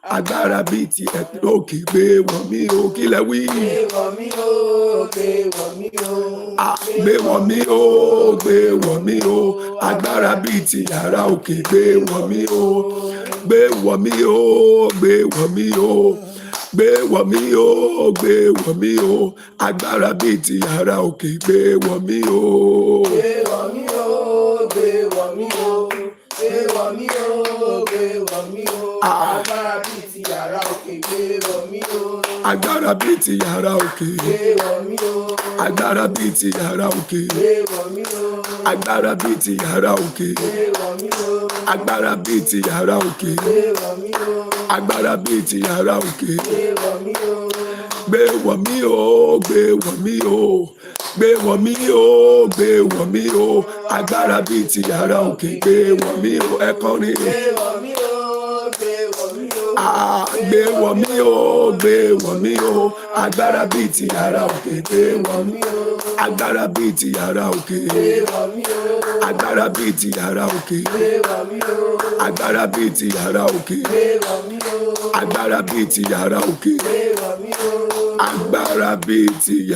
agbára bíi ti ẹ̀tọ́ òkè gbé wọ̀ mí o kílẹ̀ wí. Gbé wọ̀ mí o, gbé wọ̀ mí o. Gbé wọ̀ mí o, gbé wọ̀ mí o, agbára bíi ti yàrá òkè gbé wọ̀ mí o. Gbé wọ̀ mí o, gbé wọ̀ mí o. Gbé wọ̀ mí o, gbé wọ̀ mí o, agbára bíi ti yàrá òkè gbé wọ̀ mí o. Gbé wọ̀ mí o, gbé wọ̀ mí o. Gbé wọ̀ mí o, gbé wọ̀ mí o. Agbára bíi ti yàrá òkè gbé wọ̀ mí o. Agbára bíi ti yàrá òkè. Gbé wọ̀ mí o. Agbára bíi ti yàrá òkè. Gbé wọ̀ mí o. Agbára bíi ti yàrá òkè. Gbé wọ̀ mí o. Agbára bíi ti yàrá òkè. Gbé wọ̀ mí o. Agbára bíi ti yàrá òkè. Gbé wọ̀ mí o. Gbé wọ̀ mí o, gbé wọ̀ mí o. Gbé wọ̀ mí o, gbé wọ̀ mí o, agbára bíi ti yàrá òkè gbé wọ̀ mí o, ẹ kọrin. Gbé wọ̀ mí o, gbé wọ̀ mí o. Gbé wọ̀ mí o, gbé wọ̀ mí o, agbára bíi ti yàrá òkè gbé wọ̀ mí o. Agbára bíi ti yàrá òkè. Gbé wọ̀ mí o. Agbára bíi ti yàrá òkè. Gbé wọ̀ mí o. Agbára bíi ti yàrá òkè. Gbé wọ̀ mí o. Agbára bíi ti yàrá òkè. Gbé wọ̀ mí o. Agbára bíi ti yàrá.